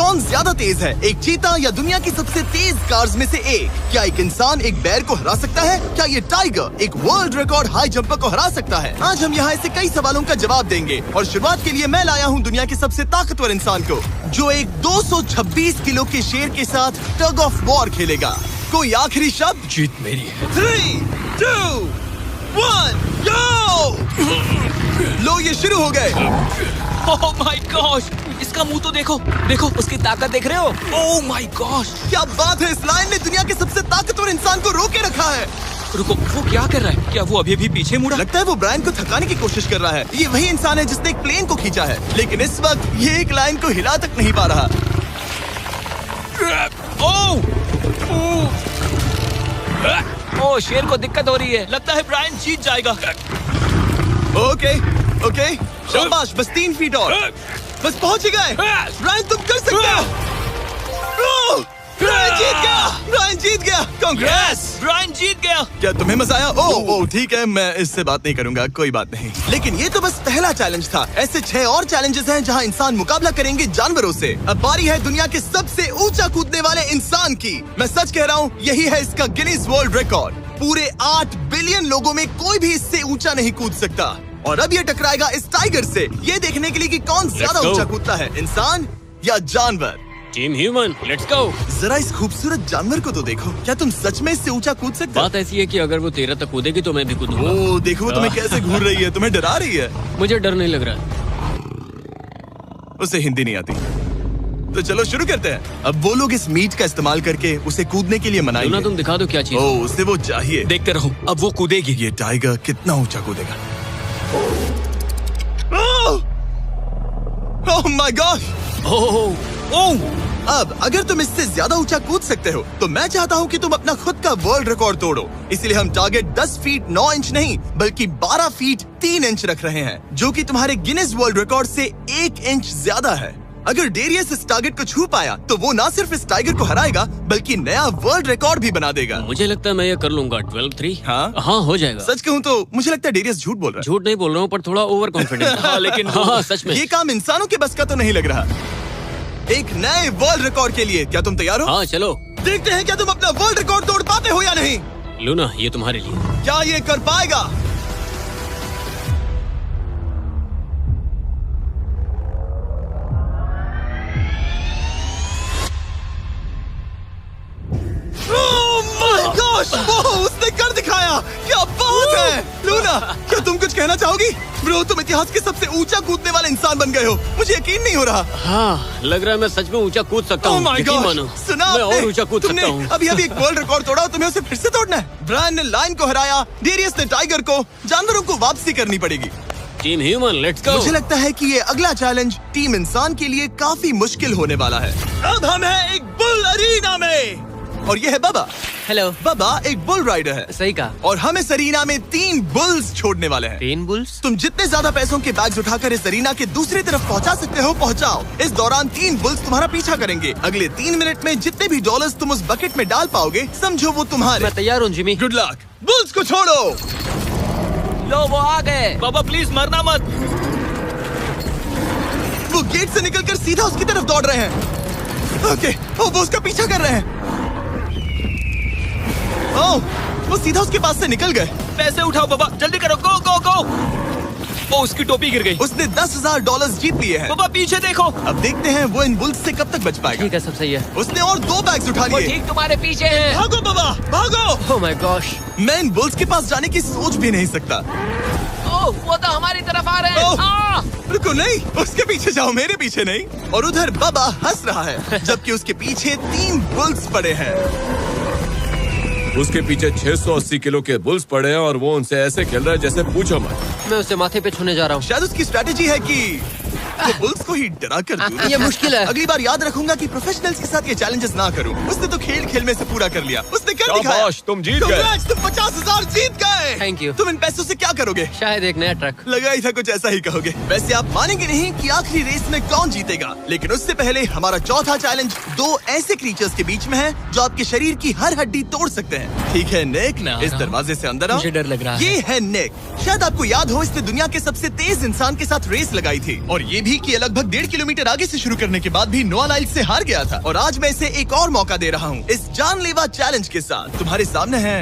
कौन ज्यादा तेज है, एक चीता या दुनिया की सबसे तेज कार्स में से एक? क्या एक इंसान एक बैर को हरा सकता है? क्या ये टाइगर एक वर्ल्ड रिकॉर्ड हाई जंपर को हरा सकता है? आज हम यहाँ ऐसे कई सवालों का जवाब देंगे और शुरुआत के लिए मैं लाया हूँ दुनिया के सबसे ताकतवर इंसान को, जो एक 226 किलो के शेर के साथ टग ऑफ वॉर खेलेगा। कोई आखिरी शब्द? जीत मेरी है। 3, 2, 1, go! लो ये शुरू हो गए। ओह माय गॉश, इसका मुंह तो देखो, देखो उसकी ताकत देख रहे हो? ओह माय गॉश, क्या बात है, इस लायन ने दुनिया के सबसे ताकतवर इंसान को रोके रखा है। रुको, वो क्या कर रहा है? क्या वो अभी भी पीछे मुड़ा? लगता है वो ब्रायन को थकाने की कोशिश कर रहा है। ये वही इंसान है जिसने एक प्लेन को खींचा है, लेकिन इस वक्त ये एक लायन को हिला तक नहीं पा रहा। ओह, शेर को दिक्कत हो रही है। लगता है ब्रायन जीत जाएगा। ओके, शाबाश, बस 3 फीट और, बस पहुंच ही गए। ब्रायन तुम कर सकते हो। ब्रायन जीत गया, ब्रायन जीत गया। कांग्रेस, ब्रायन जीत गया। क्या तुम्हें मजा आया? ओह ठीक है, मैं इससे बात नहीं करूंगा, कोई बात नहीं। लेकिन ये तो बस पहला चैलेंज था। ऐसे 6 और चैलेंजेस हैं जहां इंसान मुकाबला करेंगे जानवरों से। अब बारी है दुनिया के सबसे ऊंचा कूदने वाले इंसान की। मैं सच कह रहा हूँ, यही है इसका गिनीज वर्ल्ड रिकॉर्ड। पूरे 8 बिलियन लोगों में कोई भी इससे ऊंचा नहीं कूद सकता। और अब ये टकराएगा इस टाइगर से, ये देखने के लिए कि कौन ज्यादा ऊंचा कूदता है, इंसान या जानवर। Team human, let's go. जरा इस खूबसूरत जानवर को तो देखो, क्या तुम सच में इससे ऊंचा कूद सकते हो? बात ऐसी है कि अगर वो 13 तक कूदेगी तो मैं भी कूदूंगा। ओह देखो, वो तुम्हें कैसे घूर रही है, तुम्हें डरा रही है। मुझे डर नहीं लग रहा। उसे हिंदी नहीं आती, तो चलो शुरू करते हैं। अब वो लोग इस मीट का इस्तेमाल करके उसे कूदने के लिए मनाएंगे। तुम दिखा दो क्या चीज। ओह, उसे वो चाहिए। देखते रहो, अब वो कूदेगी। ये टाइगर कितना ऊंचा कूदेगा। Oh my God. अब अगर तुम इससे ज्यादा ऊंचा कूद सकते हो तो मैं चाहता हूँ कि तुम अपना खुद का वर्ल्ड रिकॉर्ड तोड़ो। इसलिए हम टारगेट 10 फीट 9 इंच नहीं बल्कि 12 फीट 3 इंच रख रहे हैं, जो कि तुम्हारे गिनीज वर्ल्ड रिकॉर्ड से 1 इंच ज्यादा है। अगर डेरियस इस टारगेट को छू पाया तो वो न सिर्फ इस टाइगर को हराएगा बल्कि नया वर्ल्ड रिकॉर्ड भी बना देगा। मुझे लगता है मैं ये कर लूंगा। 12-3। हाँ हो जाएगा। सच कहूँ तो मुझे लगता है डेरियस झूठ बोल रहा है। झूठ नहीं बोल रहा हूँ, पर थोड़ा ओवर कॉन्फिडेंट। लेकिन हाँ, सच में ये काम इंसानों के बस का तो नहीं लग रहा। एक नए वर्ल्ड रिकॉर्ड के लिए क्या तुम तैयार हो? हाँ चलो देखते हैं क्या तुम अपना वर्ल्ड रिकॉर्ड तोड़ पाते हो या नहीं। लूना, ये तुम्हारे लिए। क्या ये कर पाएगा? उसने कर दिखाया, क्या बात है। लूना, क्या तुम कुछ कहना चाहोगी? ब्रो, तुम इतिहास के सबसे ऊंचा कूदने वाले इंसान बन गए हो, मुझे यकीन नहीं हो रहा। हाँ, लग रहा है मैं सच में ऊंचा कूद सकता हूँ। सुना, मैं और ऊंचा कूद सकता हूँ। अभी एक वर्ल्ड रिकॉर्ड तोड़ा, तुम्हें उसे फिर से तोड़ना है। ब्रायन ने लायन को हराया, डेरियस ने टाइगर को, जानवरों को वापसी करनी पड़ेगी। Team human, let's go. मुझे लगता है कि ये अगला चैलेंज टीम इंसान के लिए काफी मुश्किल होने वाला है। अब हम हैं एक बुल अरीना में और ये है बाबा। हेलो। बाबा एक बुल राइडर है। सही कहा। और हम इस अरीना में 3 बुल्स छोड़ने वाले हैं। 3 बुल्स? तुम जितने ज्यादा पैसों के बैग्स उठाकर इस अरीना के दूसरी तरफ पहुंचा सकते हो पहुंचाओ। इस दौरान 3 बुल्स तुम्हारा पीछा करेंगे। अगले 3 मिनट में जितने भी डॉलर्स तुम उस बकेट में डाल पाओगे समझो वो तुम्हारे। मैं तैयार हूँ जिमी। Good luck. बुल्स को छोड़ो। लो, वो आ गए। बाबा प्लीज मरना मत। वो गेट से निकलकर सीधा उसकी तरफ दौड़ रहे हैं। ओके, वो उसका पीछा कर रहे हैं। ओह, वो सीधा उसके पास से निकल गए। पैसे उठाओ बाबा, जल्दी करो, गो गो गो। ओ, उसकी टोपी गिर गई। उसने $10,000 जीत लिए हैं। बाबा पीछे देखो। अब देखते हैं वो इन बुल्स से कब तक बच पाएगा। ठीक है, सब सही है। उसने और 2 बैग्स उठा लिए। ठीक तुम्हारे पीछे है। भागो बाबा, भागो। ओह माय गॉश, मैं इन बुल्स के पास जाने की सोच भी नहीं सकता। ओह, वो तो हमारी तरफ आ रहे हैं। रुको, नहीं, उसके पीछे जाओ, मेरे पीछे नहीं। और उधर बाबा हंस रहा है जबकि उसके पीछे 3 बुल्स पड़े हैं। उसके पीछे 680 किलो के बुल्स पड़े हैं और वो उनसे ऐसे खेल रहा है जैसे पूछो मत। मैं उसे माथे पे छूने जा रहा हूँ। शायद उसकी स्ट्रेटेजी है कि वो बुल्स को ही डरा कर दूं। ये मुश्किल है। अगली बार याद रखूंगा कि प्रोफेशनल्स के साथ ये चैलेंजेस ना करूं। उसने तो खेल खेल में से पूरा कर लिया। उसने कर दिखाया। तुम जीत गए। तुम 50,000 जीत गए। Thank you. तुम इन पैसों से क्या करोगे? शायद एक नया ट्रक। लगा ही था कुछ ऐसा ही कहोगे। वैसे आप मानेंगे नहीं कि आखिरी रेस में कौन जीतेगा, लेकिन उससे पहले हमारा चौथा चैलेंज 2 ऐसे क्रीचर्स के बीच में है जो आपके शरीर की हर हड्डी तोड़ सकते हैं। ठीक है निक, इस दरवाजे से अंदर आओ। मुझे डर लग रहा है। ये है निक। शायद आपको याद हो इसने दुनिया के सबसे तेज इंसान के साथ रेस लगाई थी और ये भी कि लगभग 1.5 किलोमीटर आगे से शुरू करने के बाद भी नोआ लाइल्स से हार गया था। और आज मैं इसे एक और मौका दे रहा हूँ इस जानलेवा चैलेंज के साथ। तुम्हारे सामने है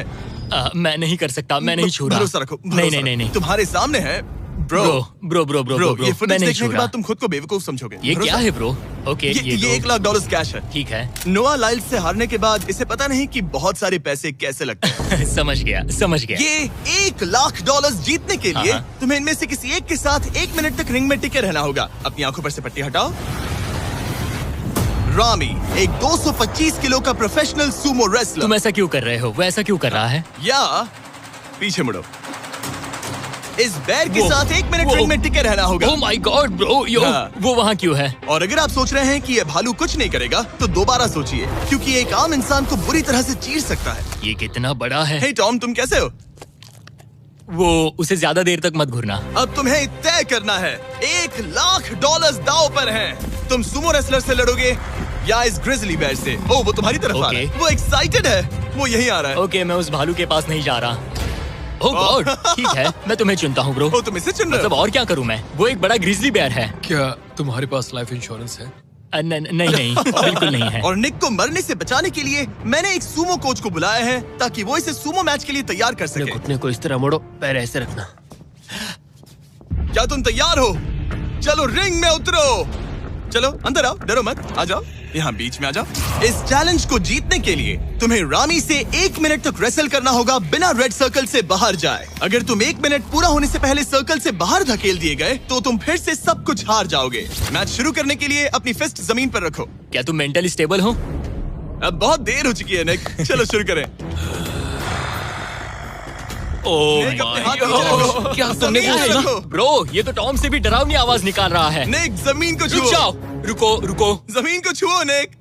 मैं नहीं कर सकता, मैं नहीं छू रहा। भरोसा रखो, नहीं। तुम्हारे सामने है ब्रो। ये फुटेज देखने के बाद तुम खुद को बेवकूफ समझोगे। ये क्या है ब्रो? ओके, ये $1 लाख कैश है। ठीक है। नोआ लाइल्स से हारने के बाद इसे पता नहीं कि बहुत सारे पैसे कैसे लगते हैं। समझ गया। ये $1 लाख जीतने के लिए तुम्हें इनमें से किसी एक के साथ 1 मिनट तक रिंग में टिके रहना होगा। अपनी आंखों पर से पट्टी हटाओ। रामी एक 225 किलो का प्रोफेशनल सूमो रेसलर। तुम ऐसा क्यों कर रहे हो? वो ऐसा क्यों कर रहा है? या पीछे मुड़ो। इस बैर के साथ 1 मिनट रिंग में टिके रहना होगा। ओह माय गॉड ब्रो, वो वहाँ क्यों है? और अगर आप सोच रहे हैं कि ये भालू कुछ नहीं करेगा तो दोबारा सोचिए, क्योंकि एक आम इंसान को बुरी तरह से चीर सकता है। ये कितना बड़ा है? हे टॉम, तुम कैसे हो? वो उसे ज्यादा देर तक मत घूरना। अब तुम्हें तय करना है। $1 लाख दांव पर हैं। तुम सुमो रेसलर से लड़ोगे या इस ग्रिजली बेयर से? ओह, वो तुम्हारी तरफ आ रहा है। वो एक्साइटेड है, वो यहीं आ रहा है। ओके, मैं उस भालू के पास नहीं जा रहा। ओह गॉड, ठीक है, मैं तुम्हें चुनता हूँ ब्रो। तुम इसे चुन रहे हो? मतलब और क्या करूँ मैं? वो एक बड़ा ग्रिजली बेयर है। क्या तुम्हारे पास लाइफ इंश्योरेंस है? नहीं, बिल्कुल नहीं है। और निक को मरने से बचाने के लिए मैंने एक सूमो कोच को बुलाया है ताकि वो इसे सूमो मैच के लिए तैयार कर सके। घुटने को इस तरह मोड़ो, पैर ऐसे रखना। क्या तुम तैयार हो? चलो रिंग में उतरो। चलो अंदर आओ, डरो मत, आ जाओ, यहाँ बीच में आ जाओ। इस चैलेंज को जीतने के लिए तुम्हें रामी से 1 मिनट तक रेसल करना होगा बिना रेड सर्कल से बाहर जाए। अगर तुम 1 मिनट पूरा होने से पहले सर्कल से बाहर धकेल दिए गए तो तुम फिर से सब कुछ हार जाओगे। मैच शुरू करने के लिए अपनी फिस्ट जमीन पर रखो। क्या तुम मेंटली स्टेबल हो? अब बहुत देर हो चुकी है निक, चलो शुरू करें। निक, अपने हाथ नीचे रखो। क्या तुमने जमीन पे रखो। ब्रो, ये तो टॉम से भी डरावनी आवाज निकाल रहा है। निक, जमीन को रुक छुओ। जाओ, रुको। जमीन को छुओ निक।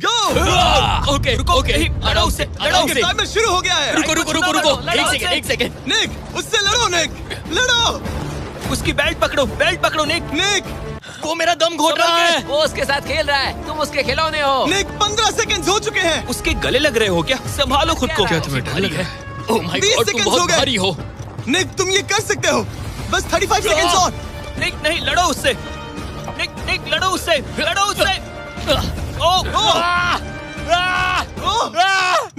गो। ओके, लड़ो उससे। टाइमर शुरू हो गया है। रुको, एक सेकंड। निक, उससे लड़ो निक, लड़ो। उसकी बेल्ट पकड़ो निक। वो मेरा दम घोट रहा है। वो उसके साथ खेल रहा है, तुम उसके खिलौने हो। निक, 15 सेकंड्स हो चुके हैं। उसके गले लग रहे हो क्या? संभालो खुद को। क्या तुम्हें डर लग रहा है? ओह माय 20 गॉड, तुम सेकंड्स बहुत हो गए। भारी हो। निक, तुम ये कर सकते हो। बस 35 सेकंड्स और। निक, नहीं, लड़ो उससे। निक, लड़ो उससे।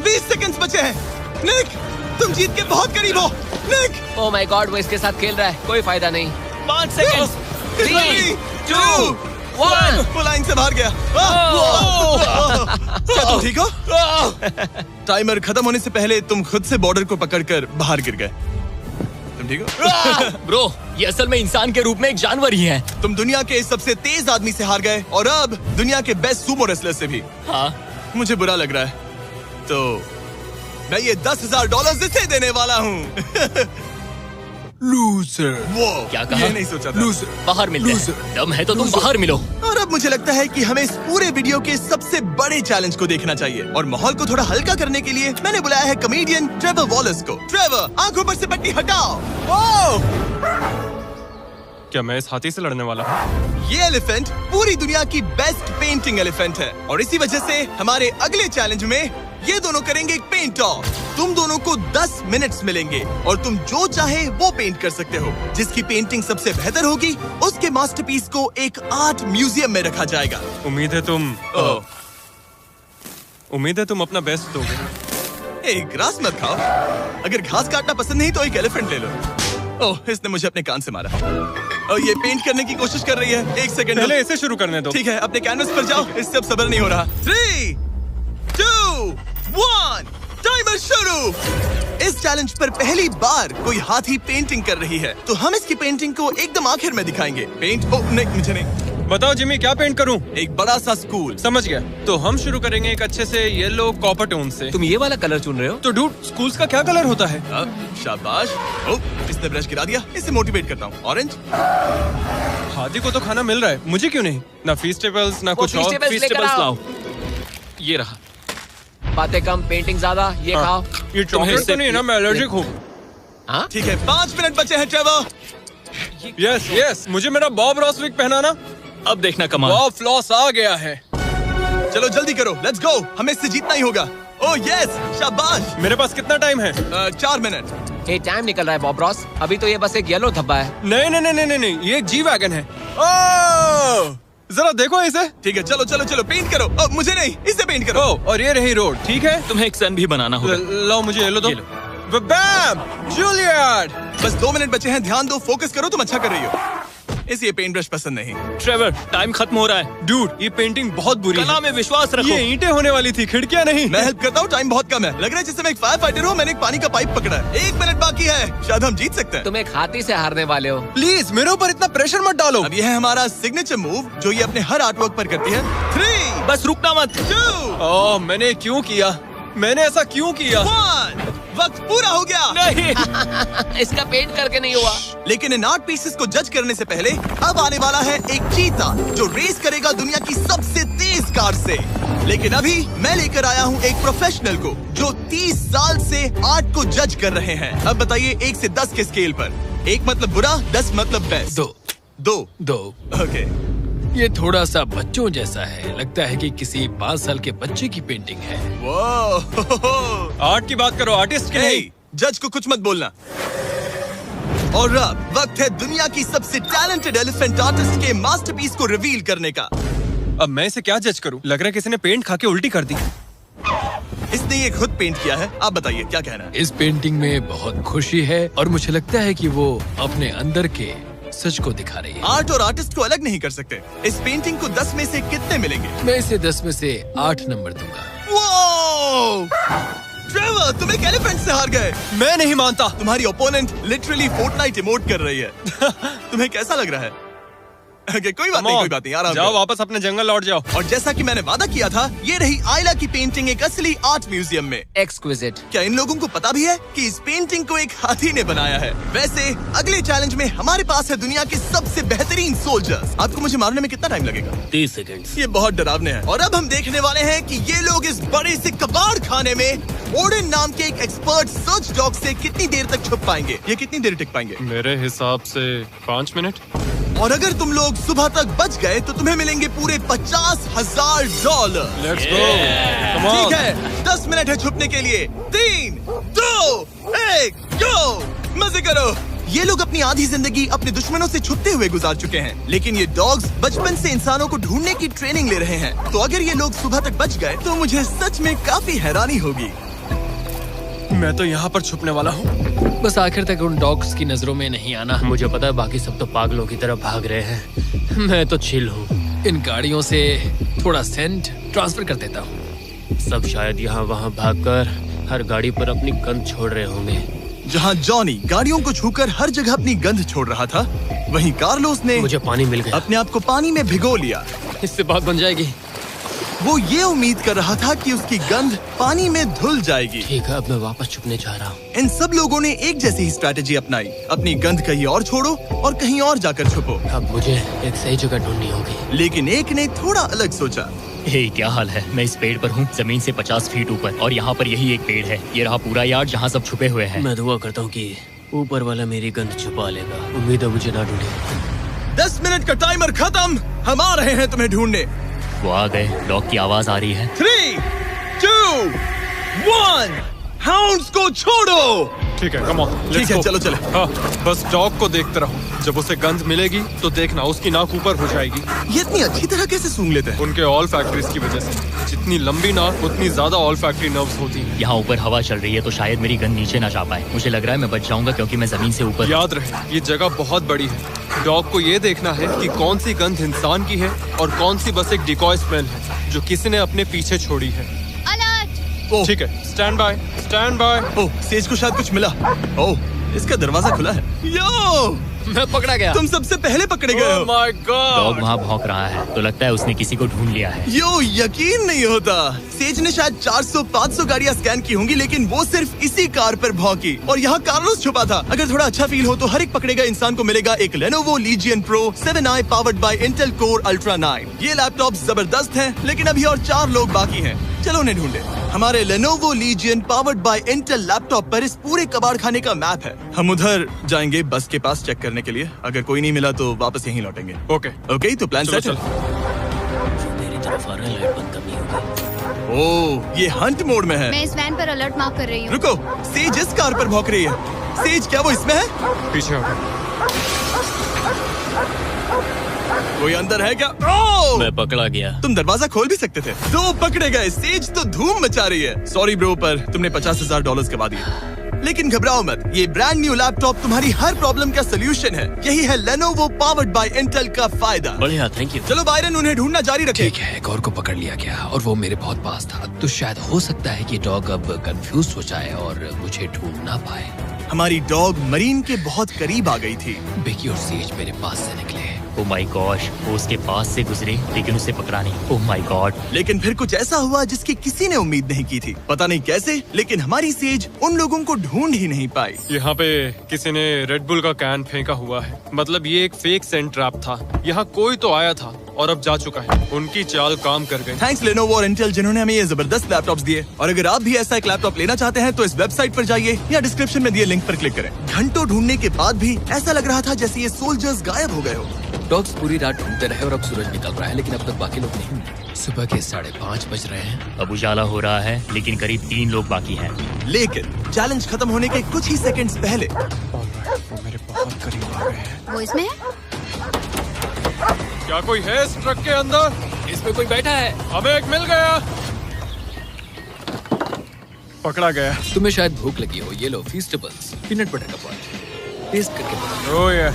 20 सेकंड्स बचे हैं। निक, तुम जीत के बहुत करीब हो। निक, ओह माय गॉड, वो इसके साथ खेल रहा है, कोई फायदा नहीं। 5 सेकंड। 3, 2, 1। वो लाइन से बाहर गया। क्या तुम ठीक हो? टाइमर खत्म होने से पहले तुम खुद से बॉर्डर को पकड़कर बाहर गिर गए। तुम ठीक हो? ब्रो, ये असल में इंसान के रूप में एक जानवर ही है। तुम दुनिया के सबसे तेज आदमी से हार गए और अब दुनिया के बेस्ट सूमो रेसलर से भी। हाँ, मुझे बुरा लग रहा है, तो मैं ये $10,000 इसे देने वाला हूँ। लूजर। वो क्या कहा? ये नहीं सोचा था। लूजर। बाहर मिलते हैं। दम है तो तुम बाहर मिलो। और अब मुझे लगता है कि हमें इस पूरे वीडियो के सबसे बड़े चैलेंज को देखना चाहिए और माहौल को थोड़ा हल्का करने के लिए मैंने बुलाया है कॉमेडियन ट्रेवर वॉलेस को। ट्रेवर, आंखों पर से पट्टी हटाओ। क्या मैं इस हाथी से लड़ने वाला हूँ? ये एलिफेंट पूरी दुनिया की बेस्ट पेंटिंग एलिफेंट है और इसी वजह से हमारे अगले चैलेंज में ये दोनों करेंगे एक पेंट ऑफ। तुम दोनों को 10 मिनट्स मिलेंगे और तुम जो चाहे वो पेंट कर सकते हो। जिसकी पेंटिंग सबसे बेहतर होगी उसके मास्टरपीस को एक आर्ट म्यूजियम में रखा जाएगा। उम्मीद है तुम अपना बेस्ट दोगे। ग्रास मत खाओ। अगर घास काटना पसंद नहीं तो एक एलिफेंट ले लो। ओह, इसने मुझे अपने कान से मारा। ये पेंट करने की कोशिश कर रही है। 1 सेकंड पहले इसे शुरू करने दो। ठीक है, अपने कैनवस पर जाओ। इससे अब सब्र नहीं हो रहा। 3, 2, 1, टाइमर शुरू। इस चैलेंज पर पहली बार कोई हाथी पेंटिंग कर रही है, तो हम इसकी पेंटिंग को एकदम आखिर में दिखाएंगे। पेंट नहीं, मुझे नहीं। बताओ जिमी, क्या पेंट करूं? एक बड़ा सा स्कूल। समझ गया। तो हम शुरू करेंगे एक अच्छे से येलो कॉपर टोन से। तुम ये वाला कलर चुन रहे हो? तो डूड, स्कूल्स का क्या कलर होता है? शाबाश। इसने ब्रश गिरा दिया। इसे मोटिवेट करता हूँ। ऑरेंज। हाथी को तो खाना मिल रहा है, मुझे क्यों नहीं? ना फीस्टेबल्स ना कुछ और। फीस्टेबल्स लाओ। ये रहा। बातें कम, पेंटिंग ज्यादा। ये खाओ। ये चॉकलेट तो नहीं ना, मैं एलर्जिक हूँ। हाँ? ठीक है, 5 मिनट बचे हैं ट्रेवर। यस, मुझे मेरा बॉब रॉस विग पहनाना। अब देखना कमाल। वाह, फ्लॉस आ गया है। चलो जल्दी करो, लेट्स गो। हमें इससे जीतना ही होगा। ओह यस, शाबाश। मेरे पास कितना टाइम है? 4 मिनट। ये टाइम निकल रहा है बॉब रॉस। अभी तो ये बस एक येलो धब्बा है। नहीं, ये एक जी वैगन है। ओह, जरा देखो इसे। ठीक है, चलो चलो चलो, पेंट करो। मुझे नहीं, इसे पेंट करो। ओह, और ये रही रोड, ठीक है। तुम्हें एक सन भी बनाना होगा। लो मुझे येलो दो। ये लो। बैम, जूलियट। बस 2 मिनट बचे हैं, ध्यान दो, फोकस करो, तुम अच्छा कर रही हो। इसे ये पेंट ब्रश पसंद नहीं। ट्रेवर, टाइम खत्म हो रहा है। डूड, ये पेंटिंग बहुत बुरी कला है। में विश्वास रखो। ये ईंटें होने वाली थी, खिड़कियां नहीं। मैं हेल्प करता हूँ, टाइम बहुत कम है। लग रहा है जैसे मैं एक फायर फाइटर हूँ, मैंने एक पानी का पाइप पकड़ा है। 1 मिनट बाकी है, शायद हम जीत सकते हैं। तुम एक हाथी से हारने वाले हो। प्लीज मेरे ऊपर इतना प्रेशर मत डालो। अब ये है हमारा सिग्नेचर मूव, जो ये अपने हर आर्ट वर्क पर करती है। 3, बस रुकना मत। 2, ओह, मैंने क्यों किया? मैंने ऐसा क्यों किया? 1, वक्त पूरा हो गया। नहीं। इसका पेंट करके नहीं हुआ। लेकिन इन आर्ट पीसेस को जज करने से पहले अब आने वाला है एक चीता जो रेस करेगा दुनिया की सबसे तेज कार से। लेकिन अभी मैं लेकर आया हूँ एक प्रोफेशनल को जो 30 साल से आर्ट को जज कर रहे हैं। अब बताइए 1 से 10 के स्केल पर। 1 मतलब बुरा, 10 मतलब बेस्ट। 2 ओके। ये थोड़ा सा बच्चों जैसा है, लगता है कि किसी 5 साल के बच्चे की पेंटिंग है। वो आर्ट की बात करो, आर्टिस्ट की नहीं। जज को कुछ मत बोलना। और अब वक्त है दुनिया की सबसे टैलेंटेड एलिफेंट आर्टिस्ट के मास्टरपीस को रिवील करने का। अब मैं इसे क्या जज करूं? लग रहा है किसी ने पेंट खा के उल्टी कर दी। इसने ये खुद पेंट किया है। आप बताइए क्या कहना है? इस पेंटिंग में बहुत खुशी है और मुझे लगता है कि वो अपने अंदर के सच को दिखा रही है। आर्ट और आर्टिस्ट को अलग नहीं कर सकते। इस पेंटिंग को 10 में से कितने मिलेंगे? मैं इसे 10 में से 8 नंबर दूंगा। वो ट्रेवर, तुम एक एलिफेंट से हार गए। मैं नहीं मानता। तुम्हारी ओपोनेंट लिटरली फोर्टनाइट इमोट कर रही है। तुम्हें कैसा लग रहा है? Okay, कोई बात नहीं, आराम जाओ, करो। वापस अपने जंगल लौट जाओ। और जैसा कि मैंने वादा किया था, ये रही आयला की पेंटिंग एक असली आर्ट म्यूजियम में। एक्सक्विजिट। क्या इन लोगों को पता भी है कि इस पेंटिंग को एक हाथी ने बनाया है? वैसे अगले चैलेंज में हमारे पास है दुनिया के सबसे बेहतरीन सोल्जर्स। आपको मुझे मारने में कितना टाइम लगेगा? 30 सेकंड। ये बहुत डरावने है। और अब हम देखने वाले हैं कि ये लोग इस बड़े से कबाड़ खाने में ओडेन नाम के एक एक्सपर्ट सर्च डॉग से कितनी देर तक छुप पाएंगे। ये कितनी देर टिक पाएंगे? मेरे हिसाब से 5 मिनट। और अगर तुम लोग सुबह तक बच गए तो तुम्हें मिलेंगे पूरे $50,000। Let's go, come on. ठीक है, 10 मिनट है छुपने के लिए। 3, 2, 1, गो। मजे करो। ये लोग अपनी आधी जिंदगी अपने दुश्मनों से छुपते हुए गुजार चुके हैं, लेकिन ये डॉग्स बचपन से इंसानों को ढूंढने की ट्रेनिंग ले रहे हैं। तो अगर ये लोग सुबह तक बच गए तो मुझे सच में काफी हैरानी होगी। मैं तो यहाँ पर छुपने वाला हूँ। बस आखिर तक उन डॉग्स की नजरों में नहीं आना। मुझे पता है बाकी सब तो पागलों की तरफ भाग रहे हैं, मैं तो चिल हूँ। इन गाड़ियों से थोड़ा सेंट ट्रांसफर कर देता हूँ। सब शायद यहाँ वहाँ भागकर हर गाड़ी पर अपनी गंध छोड़ रहे होंगे। जहाँ जॉनी गाड़ियों को छूकर हर जगह अपनी गंध छोड़ रहा था, वहीं कार्लोस ने मुझे पानी मिल गया। अपने आप को पानी में भिगो लिया। इससे बात बन जाएगी। वो ये उम्मीद कर रहा था कि उसकी गंध पानी में धुल जाएगी। ठीक है, अब मैं वापस छुपने जा रहा हूँ। इन सब लोगों ने एक जैसी ही स्ट्रैटेजी अपनाई। अपनी गंध कहीं और छोड़ो और कहीं और जाकर छुपो। अब मुझे एक सही जगह ढूंढनी होगी। लेकिन एक ने थोड़ा अलग सोचा। हे, क्या हाल है? मैं इस पेड़ पर हूँ, जमीन से 50 फीट ऊपर, और यहाँ पर यही एक पेड़ है। ये रहा पूरा यार्ड जहाँ सब छुपे हुए हैं। मैं दुआ करता हूँ कि ऊपर वाला मेरी गंध छुपा लेगा। उम्मीद है मुझे ना ढूंढे। 10 मिनट का टाइमर खत्म। हम आ रहे हैं तुम्हें ढूंढने। वो आ गए। डॉग की आवाज आ रही है। 3, 2, 1, हाउंड्स को छोड़ो। ठीक है, कम ऑन। ठीक है, चलो चलो। हाँ, बस डॉग को देखते रहो। जब उसे गंध मिलेगी तो देखना उसकी नाक ऊपर हो जाएगी। ये इतनी अच्छी तरह कैसे सूंघ लेते हैं? उनके ऑल फैक्ट्रीज की वजह से। जितनी लंबी नाक उतनी ज्यादा ऑल फैक्ट्री नर्व्स होती हैं। यहाँ ऊपर हवा चल रही है तो शायद मेरी गंध नीचे ना जा पाए। मुझे लग रहा है मैं बच जाऊंगा क्योंकि मैं जमीन से ऊपर। याद रहे, ये जगह बहुत बड़ी है। डॉग को ये देखना है कि कौन सी गंध इंसान की है और कौन सी बस एक डिकॉय स्मेल है जो किसी ने अपने पीछे छोड़ी है। ओह, ठीक है, stand by, stand by. Oh, says को शायद कुछ मिला। ओह, इसका दरवाजा खुला है। यो, मैं पकड़ा गया। तुम सबसे पहले पकड़े गए हो। My dog God. वहाँ भौंक रहा है तो लगता है उसने किसी को ढूंढ लिया है। यो, यकीन नहीं होता। सेज ने शायद 400-500 गाड़ियाँ स्कैन की होंगी, लेकिन वो सिर्फ इसी कार पर भौंकी। और यहाँ कार्लोस छुपा था। अगर थोड़ा अच्छा फील हो तो हर एक पकड़े गए इंसान को मिलेगा एक Lenovo Legion Pro 7i powered by Intel Core Ultra 9। ये लैपटॉप जबरदस्त हैं, लेकिन अभी और 4 लोग बाकी हैं। चलो उन्हें ढूंढे। हमारे Lenovo Legion powered by Intel laptop पर इस पूरे कबाड़ खाने का मैप है। हम उधर जाएंगे बस के पास चेक करने के लिए। अगर कोई नहीं मिला तो वापस यहीं लौटेंगे। ओके, ओके, तो प्लान सेट है। मेरी तरफ आ रहा है, लाइट बंद करनी होगी। ओह, ये हंट मोड में है। मैं इस वैन पर अलर्ट मार्क कर रही हूँ। रुको, सेज इस कार पर भौंक रही है। सेज, क्या वो इसमें है? पीछे हटो। कोई अंदर है क्या? ओह! मैं पकड़ा गया। तुम दरवाजा खोल भी सकते थे। दो पकड़े गए। सेज तो धूम मचा रही है। सॉरी ब्रो, पर तुमने $50,000 कमा दिए। लेकिन घबराओ मत, ये ब्रांड न्यू लैपटॉप तुम्हारी हर प्रॉब्लम का सोल्यूशन है। यही है Lenovo पावर्ड बाय इंटेल का फायदा। बढ़िया, थैंक यू। चलो बायरन, उन्हें ढूंढना जारी रखे। ठीक है, एक और को पकड़ लिया गया और वो मेरे बहुत पास था। तो शायद हो सकता है कि डॉग अब कंफ्यूज हो जाए और मुझे ढूंढ ना पाए। हमारी डॉग मरीन के बहुत करीब आ गई थी। बेकी और सेज मेरे पास से निकले। ओह माय गॉश, वो उसके पास से गुजरे लेकिन उसे पकड़ा नहीं। Oh my God. लेकिन फिर कुछ ऐसा हुआ जिसकी किसी ने उम्मीद नहीं की थी। पता नहीं कैसे, लेकिन हमारी सेज उन लोगों को ढूंढ ही नहीं पाई। यहाँ पे किसी ने रेड बुल का कैन फेंका हुआ है। मतलब ये एक फेक सेंट ट्रैप था। यहाँ कोई तो आया था और अब जा चुका है। उनकी चाल काम कर गई। थैंक्स Lenovo और इंटेल, जिन्होंने हमें ये जबरदस्त लैपटॉप्स दिए। और अगर आप भी ऐसा एक लैपटॉप लेना चाहते हैं तो इस वेबसाइट पर जाइए या डिस्क्रिप्शन में दिए लिंक पर क्लिक करें। घंटों ढूंढने के बाद भी ऐसा लग रहा था जैसे ये सोल्जर्स गायब हो गए हो। डॉग्स पूरी रात ढूंढते रहे और अब सूरज निकल रहा है, लेकिन अब तक बाकी लोग नहीं मिले। सुबह के 5:30 बज रहे हैं। अब उजाला हो रहा है लेकिन करीब 3 लोग बाकी हैं। लेकिन चैलेंज खत्म होने के कुछ ही सेकंड्स पहले वो मेरे बहुत करीब आ गए हैं। वो इसमें है? क्या कोई है इस ट्रक के अंदर? इसमें कोई बैठा है। हमें एक मिल गया। पकड़ा गया। तुम्हें शायद भूख लगी हो। ये लो फीस्टेबल्स, पीनट बटर का पॉट। टेस्ट करके बताओ। ओह ये,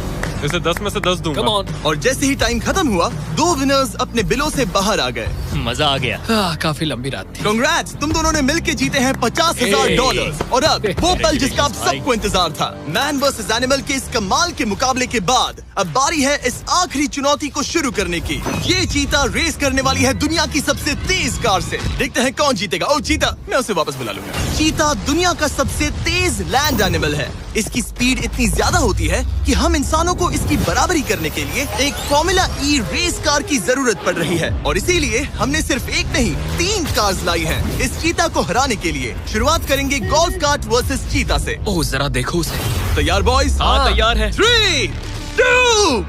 इसे 10 में से 10 दूंगा। Come on. और जैसे ही टाइम खत्म हुआ, 2 विनर्स अपने बिलों से बाहर आ गए। मजा आ गया। काफी लंबी रात थी। कांग्रेट्स, तुम दोनों ने मिलके जीते हैं $50,000। और अब वो पल जिसका आप सबको इंतजार था, मैन वर्सेस एनिमल के इस कमाल के मुकाबले के बाद अब बारी है इस आखिरी चुनौती को शुरू करने की। ये चीता रेस करने वाली है दुनिया की सबसे तेज कार से। देखते हैं कौन जीतेगा। ओ चीता, मैं उसे वापस बुला लूंगा। चीता दुनिया का सबसे तेज लैंड एनिमल है। इसकी स्पीड इतनी ज्यादा होती है कि हम इंसानों को इसकी बराबरी करने के लिए एक फॉर्मूला ई रेस कार की जरूरत पड़ रही है। और इसीलिए हमने सिर्फ एक नहीं 3 कार्स लाई हैं इस चीता को हराने के लिए। शुरुआत करेंगे गोल्फ कार्ट वर्सेस चीता से। ओह जरा देखो उसे। तैयार बॉयज? हाँ, तैयार है। 3, 2,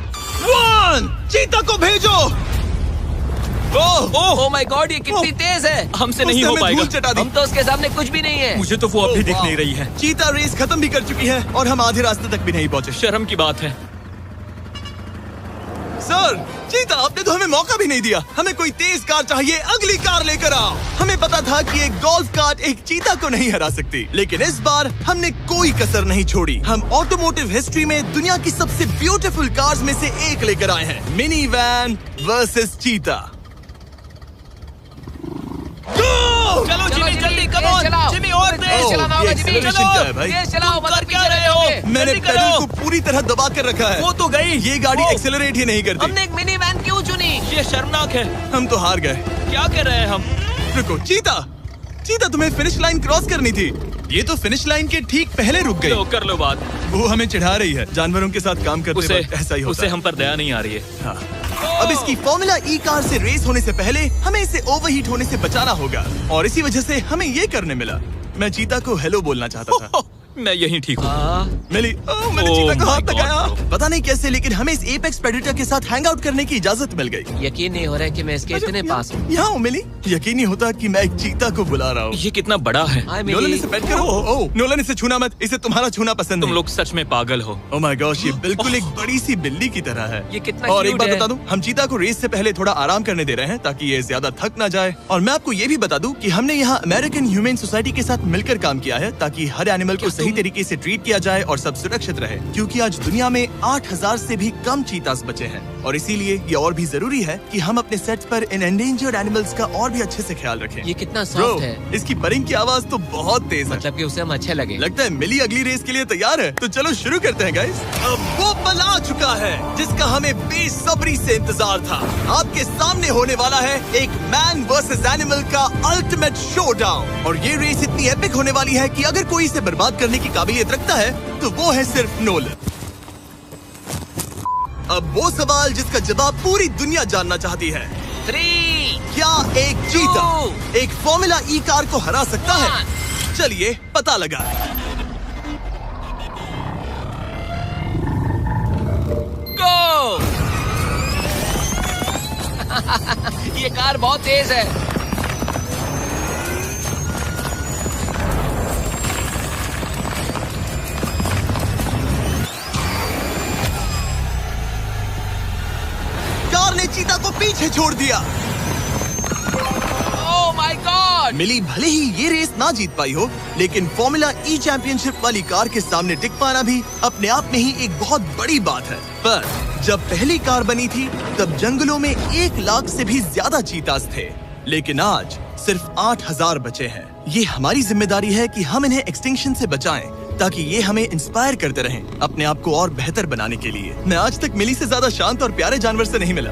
1, चीता को भेजो। ओह माय गॉड, ये कितनी तेज है। हमसे नहीं उसने हो हमें पाएगा। धूल चटा दी। हम तो उसके सामने कुछ भी नहीं है। मुझे तो वो अब भी दिख वाह। नहीं रही है। चीता रेस खत्म भी कर चुकी है और हम आधे रास्ते तक भी नहीं पहुंचे। शर्म की बात है। सर, चीता, आपने तो हमें मौका भी नहीं दिया। हमें कोई तेज कार चाहिए, अगली कार लेकर आओ। हमें पता था कि एक गोल्फ कार्ट एक चीता को नहीं हरा सकती, लेकिन इस बार हमने कोई कसर नहीं छोड़ी। हम ऑटोमोटिव हिस्ट्री में दुनिया की सबसे ब्यूटीफुल कार्स में से एक लेकर आए हैं। मिनी वैन वर्सेस चीता। चलो जिमी, जल्दी कम ऑन जिमी, और तेज चलाना होगा जिमी। acceleration क्या है भाई? तेज चलाओ, मगर क्या रहे हो? मैंने जल्दी पेडल करो। को पूरी तरह दबा कर रखा है। वो तो गई। ये गाड़ी एक्सेलरेट ही नहीं करती। हमने एक मिनी वैन क्यों चुनी? ये शर्मनाक है। हम तो हार गए। क्या कर रहे हैं हम? रुको चीता, चीता तुम्हें फिनिश लाइन क्रॉस करनी थी। ये तो फिनिश लाइन के ठीक पहले रुक गई। लो कर लो बात। वो हमें चिढ़ा रही है। जानवरों के साथ काम करते उसे वक्त ऐसा ही होता उसे है। हम पर दया नहीं आ रही है। हाँ। अब इसकी फॉर्मूला ई कार से रेस होने से पहले हमें इसे ओवरहीट होने से बचाना होगा और इसी वजह से हमें ये करने मिला। मैं चीता को हेलो बोलना चाहता था। मैं यहीं ठीक हूँ। मिली। मैंने Oh चीता को my हाथ God, लगाया। bro. पता नहीं कैसे, लेकिन हमें इस एपेक्स प्रेडेटर के साथ हैंग आउट करने की इजाजत मिल गई। यकीन नहीं हो रहा है कि मैं इसके इतने पास हूँ। यहाँ हूँ मिली। यकीन नहीं होता कि मैं एक चीता को बुला रहा हूँ। ये कितना बड़ा है। हाय नोलन, मिली। इसे पेट करो। ओह, नोलन, इसे छूना मत। इसे तुम्हारा छूना पसंद तुम नहीं। लोग सच में पागल हो। ओह माय गॉश, ये बिल्कुल एक बड़ी सी बिल्ली की तरह है। ये कितना और एक cute बात है। बता दूं, हम चीता को रेस से पहले थोड़ा आराम करने दे रहे हैं ताकि ये ज्यादा थक ना जाए। और मैं आपको ये भी बता दूं कि हमने यहाँ अमेरिकन ह्यूमन सोसाइटी के साथ मिलकर काम किया है ताकि हर एनिमल को सही तरीके से ट्रीट किया जाए और सब सुरक्षित रहे। क्योंकि आज दुनिया में 8,000 से भी कम चीतास बचे हैं और इसीलिए ये और भी जरूरी है कि हम अपने सेट्स पर इन एंडेंजर्ड एनिमल्स का और भी अच्छे से ख्याल रखें। ये कितना ब्रो, सॉफ्ट है। इसकी परिंग की आवाज तो बहुत तेज है। मतलब कि उसे हम अच्छे लगे। लगता है मिली अगली रेस के लिए तैयार है। तो चलो शुरू करते हैं गाइस। अब वो पल आ चुका है जिसका हमें बेसब्री से इंतजार था। आपके सामने होने वाला है एक मैन वर्सेस एनिमल का अल्टीमेट शोडाउन। और ये रेस इतनी एपिक होने वाली है कि अगर कोई इसे बर्बाद करने की काबिलियत रखता है तो वो है सिर्फ नोलन। अब वो सवाल जिसका जवाब पूरी दुनिया जानना चाहती है। 3, क्या एक चीता एक फॉर्मूला ई कार को हरा सकता है? चलिए पता लगा। गो। ये कार बहुत तेज है। चीता को पीछे छोड़ दिया। Oh my God! मिली भले ही ये रेस ना जीत पाई हो, लेकिन फॉर्मूला ई चैंपियनशिप वाली कार के सामने टिक पाना भी अपने आप में ही एक बहुत बड़ी बात है। पर जब पहली कार बनी थी तब जंगलों में 1 लाख से भी ज्यादा चीतास थे, लेकिन आज सिर्फ 8000 बचे हैं। ये हमारी जिम्मेदारी है कि हम इन्हें एक्सटिंक्शन से बचाएं, ताकि ये हमें इंस्पायर करते रहें अपने आप को और बेहतर बनाने के लिए। मैं आज तक मिली से ज्यादा शांत और प्यारे जानवर से नहीं मिला।